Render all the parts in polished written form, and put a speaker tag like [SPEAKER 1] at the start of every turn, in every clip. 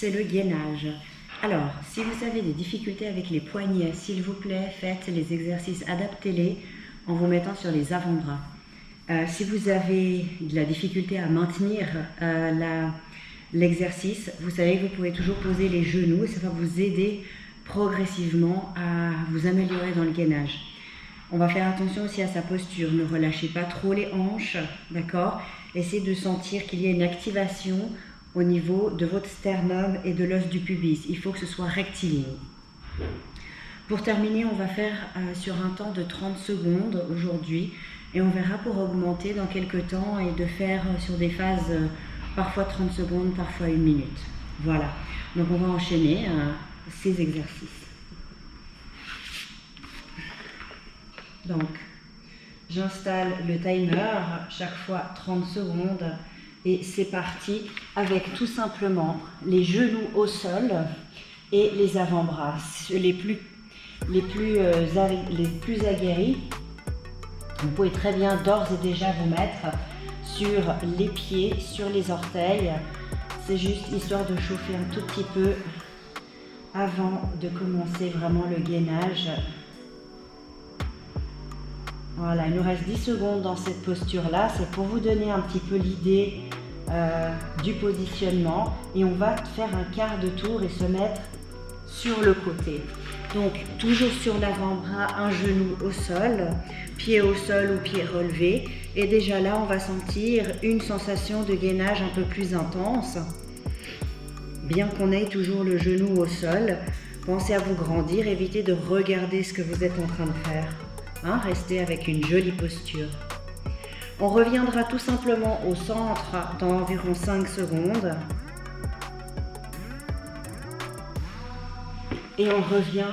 [SPEAKER 1] c'est le gainage. Alors, si vous avez des difficultés avec les poignets, s'il vous plaît, faites les exercices, adaptez-les en vous mettant sur les avant-bras. Si vous avez de la difficulté à maintenir l'exercice, vous savez que vous pouvez toujours poser les genoux et ça va vous aider progressivement à vous améliorer dans le gainage. On va faire attention aussi à sa posture, ne relâchez pas trop les hanches, d'accord? Essayez de sentir qu'il y a une activation au niveau de votre sternum et de l'os du pubis. Il faut que ce soit rectiligne. Pour terminer, on va faire sur un temps de 30 secondes aujourd'hui et on verra pour augmenter dans quelques temps et de faire sur des phases parfois 30 secondes, parfois 1 minute. Voilà, donc on va enchaîner ces exercices. Donc, j'installe le timer, chaque fois 30 secondes. Et c'est parti avec tout simplement les genoux au sol et les avant-bras, les plus aguerris. Vous pouvez très bien d'ores et déjà vous mettre sur les pieds, sur les orteils. C'est juste histoire de chauffer un tout petit peu avant de commencer vraiment le gainage. Voilà, il nous reste 10 secondes dans cette posture-là. C'est pour vous donner un petit peu l'idée du positionnement. Et on va faire un quart de tour et se mettre sur le côté. Donc, toujours sur l'avant-bras, un genou au sol, pied au sol ou pied relevé. Et déjà là, on va sentir une sensation de gainage un peu plus intense. Bien qu'on ait toujours le genou au sol, pensez à vous grandir, évitez de regarder ce que vous êtes en train de faire. Restez avec une jolie posture. On reviendra tout simplement au centre dans environ 5 secondes. Et on revient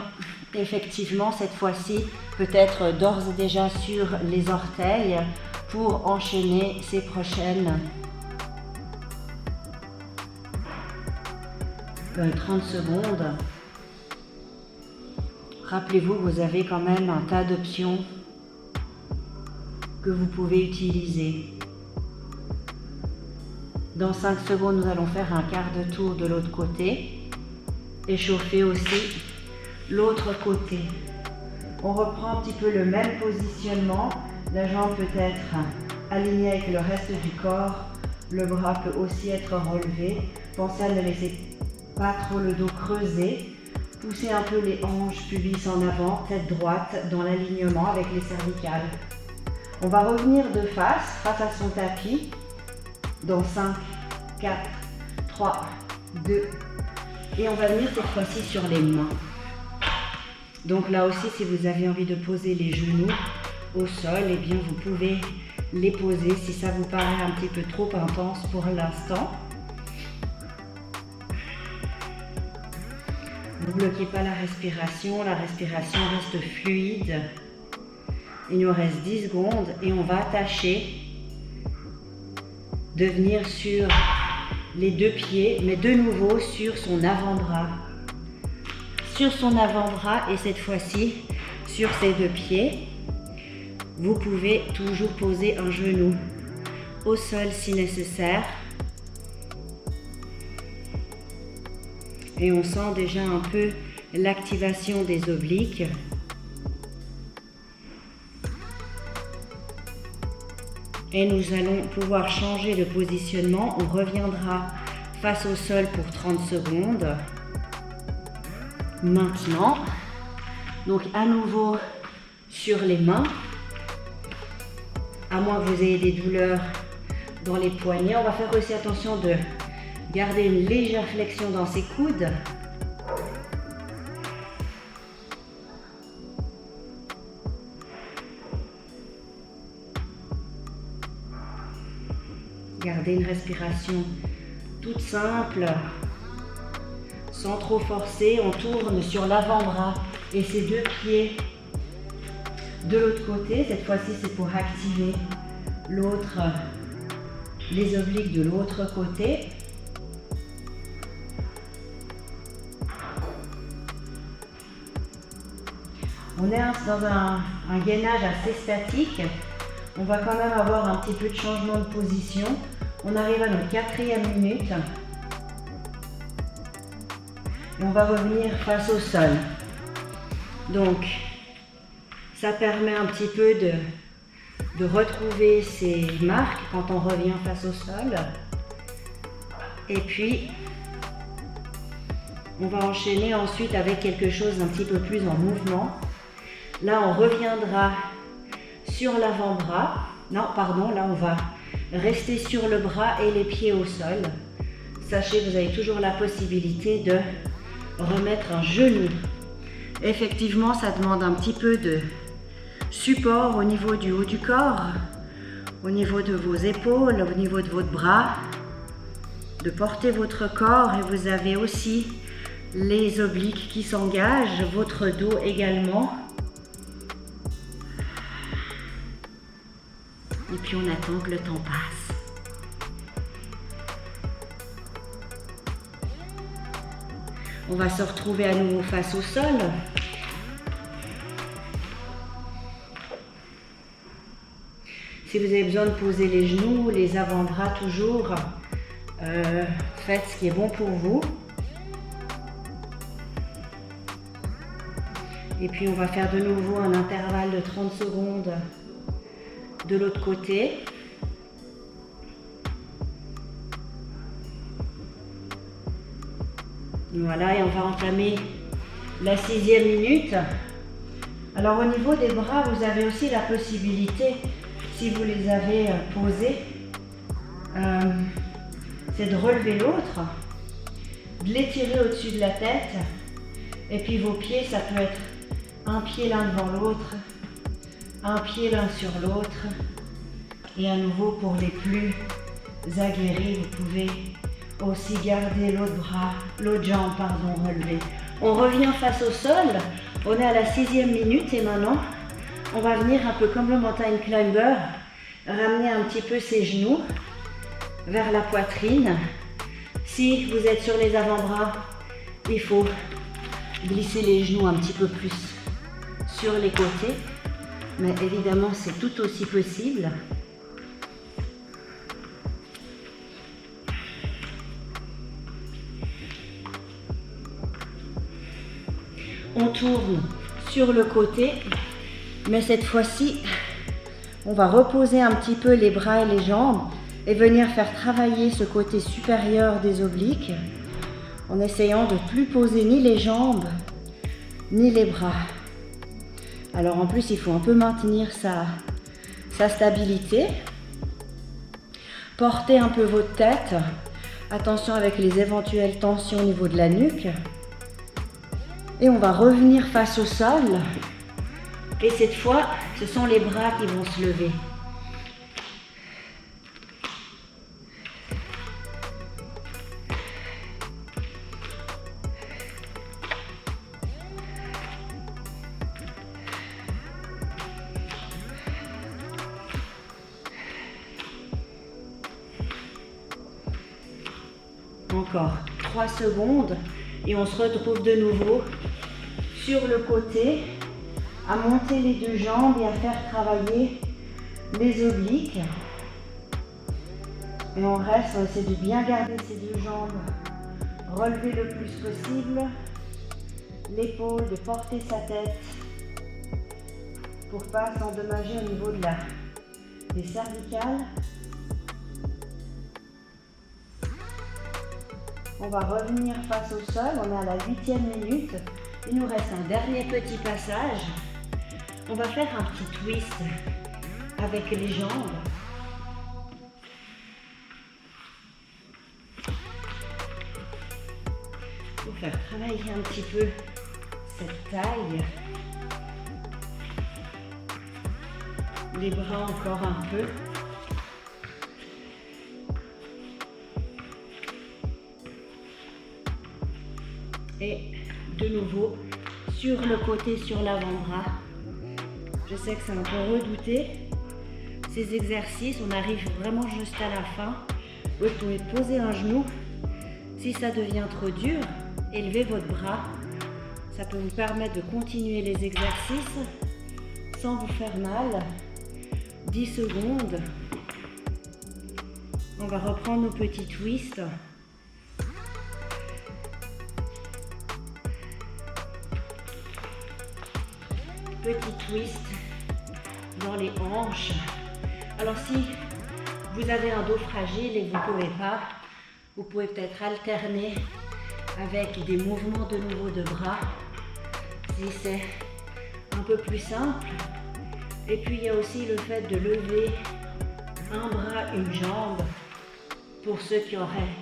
[SPEAKER 1] effectivement cette fois-ci peut-être d'ores et déjà sur les orteils pour enchaîner ces prochaines 30 secondes. Rappelez-vous que vous avez quand même un tas d'options que vous pouvez utiliser. Dans 5 secondes, nous allons faire un quart de tour de l'autre côté et chauffer aussi l'autre côté. On reprend un petit peu le même positionnement. La jambe peut être alignée avec le reste du corps. Le bras peut aussi être relevé. Pensez à ne laisser pas trop le dos creusé. Poussez un peu les hanches, pubis en avant, tête droite dans l'alignement avec les cervicales. On va revenir de face à son tapis dans 5, 4, 3, 2 et on va venir cette fois-ci sur les mains. Donc là aussi, si vous avez envie de poser les genoux au sol, eh bien vous pouvez les poser si ça vous paraît un petit peu trop intense pour l'instant. Ne bloquez pas la respiration reste fluide. Il nous reste 10 secondes et on va tâcher de venir sur les deux pieds, mais de nouveau sur son avant-bras. Sur son avant-bras et cette fois-ci sur ses deux pieds. Vous pouvez toujours poser un genou au sol si nécessaire. Et on sent déjà un peu l'activation des obliques. Et nous allons pouvoir changer de positionnement. On reviendra face au sol pour 30 secondes. Maintenant, donc à nouveau sur les mains. À moins que vous ayez des douleurs dans les poignets, on va faire aussi attention de garder une légère flexion dans ses coudes. Gardez une respiration toute simple, sans trop forcer. On tourne sur l'avant-bras et ses deux pieds de l'autre côté. Cette fois-ci, c'est pour activer les obliques de l'autre côté. On est dans un gainage assez statique. On va quand même avoir un petit peu de changement de position. On arrive à notre 4e minute. Et on va revenir face au sol. Donc, ça permet un petit peu de retrouver ses marques quand on revient face au sol. Et puis, on va enchaîner ensuite avec quelque chose d'un petit peu plus en mouvement. Là, on reviendra sur l'avant-bras. Non, pardon, là, on va rester sur le bras et les pieds au sol. Sachez que vous avez toujours la possibilité de remettre un genou. Effectivement, ça demande un petit peu de support au niveau du haut du corps, au niveau de vos épaules, au niveau de votre bras, de porter votre corps, et vous avez aussi les obliques qui s'engagent, votre dos également. Et puis on attend que le temps passe. On va se retrouver à nouveau face au sol. Si vous avez besoin de poser les genoux, les avant-bras toujours, faites ce qui est bon pour vous. Et puis on va faire de nouveau un intervalle de 30 secondes de l'autre côté. Voilà, et on va entamer la 6e minute. Alors au niveau des bras, vous avez aussi la possibilité, si vous les avez posés, c'est de relever l'autre, de l'étirer au-dessus de la tête, et puis vos pieds, ça peut être un pied l'un devant l'autre, un pied l'un sur l'autre, et à nouveau pour les plus aguerris, vous pouvez aussi garder l'autre jambe, relevée. On revient face au sol, on est à la 6e minute et maintenant on va venir un peu comme le mountain climber, ramener un petit peu ses genoux vers la poitrine. Si vous êtes sur les avant-bras, il faut glisser les genoux un petit peu plus sur les côtés, mais évidemment c'est tout aussi possible. On tourne sur le côté, mais cette fois-ci, on va reposer un petit peu les bras et les jambes et venir faire travailler ce côté supérieur des obliques en essayant de ne plus poser ni les jambes ni les bras. Alors en plus, il faut un peu maintenir sa stabilité. Portez un peu votre tête. Attention avec les éventuelles tensions au niveau de la nuque. Et on va revenir face au sol. Et cette fois, ce sont les bras qui vont se lever. Encore 3 secondes et on se retrouve de nouveau sur le côté, à monter les deux jambes et à faire travailler les obliques. Et on reste, on essaie de bien garder ces deux jambes relevées le plus possible, l'épaule, de porter sa tête pour ne pas s'endommager au niveau des cervicales. On va revenir face au sol, on est à la 8e minute. Il nous reste un dernier petit passage. On va faire un petit twist avec les jambes. Pour faire travailler un petit peu cette taille. Les bras encore un peu. Et de nouveau sur le côté, sur l'avant-bras. Je sais que c'est un peu redouté. Ces exercices, on arrive vraiment juste à la fin. Vous pouvez poser un genou. Si ça devient trop dur, élevez votre bras. Ça peut vous permettre de continuer les exercices sans vous faire mal. 10 secondes. On va reprendre nos petits twists. petit twist dans les hanches. Alors si vous avez un dos fragile et que vous ne pouvez pas, vous pouvez peut-être alterner avec des mouvements de nouveau de bras, si c'est un peu plus simple. Et puis il y a aussi le fait de lever un bras, une jambe, pour ceux qui auraient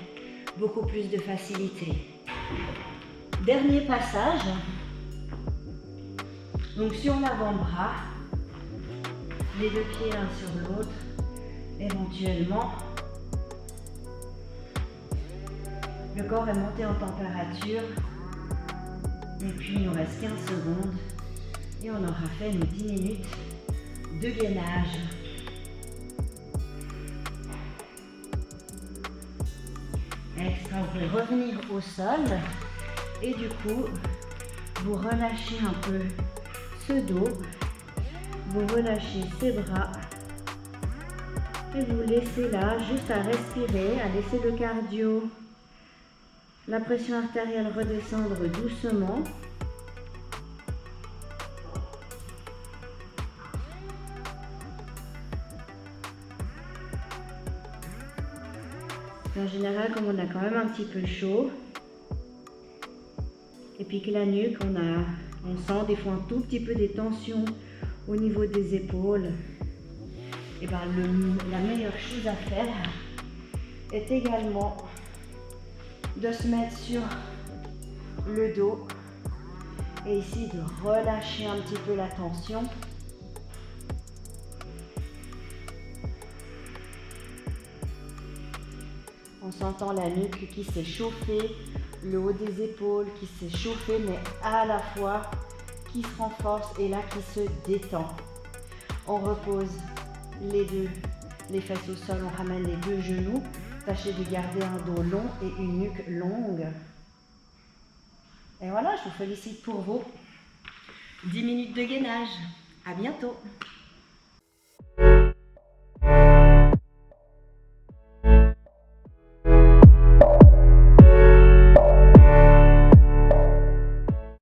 [SPEAKER 1] beaucoup plus de facilité. Dernier passage. Donc sur l'avant-bras, les deux pieds l'un sur l'autre, éventuellement. Le corps est monté en température. Et puis il nous reste 15 secondes. Et on aura fait nos 10 minutes de gainage. Extra, vous pouvez revenir au sol. Et du coup, vous relâchez un peu ce dos. Vous relâchez ces bras. Et vous laissez là, juste à respirer, à laisser le cardio, la pression artérielle redescendre doucement. En général, comme on a quand même un petit peu chaud, et puis que la nuque, on sent des fois un tout petit peu des tensions au niveau des épaules, et bien la meilleure chose à faire est également de se mettre sur le dos et ici de relâcher un petit peu la tension. On s'entend la nuque qui s'est chauffée, le haut des épaules qui s'est chauffé, mais à la fois qui se renforce et là qui se détend. On repose les fesses au sol, on ramène les deux genoux. Tâchez de garder un dos long et une nuque longue. Et voilà, je vous félicite pour vos 10 minutes de gainage. À bientôt.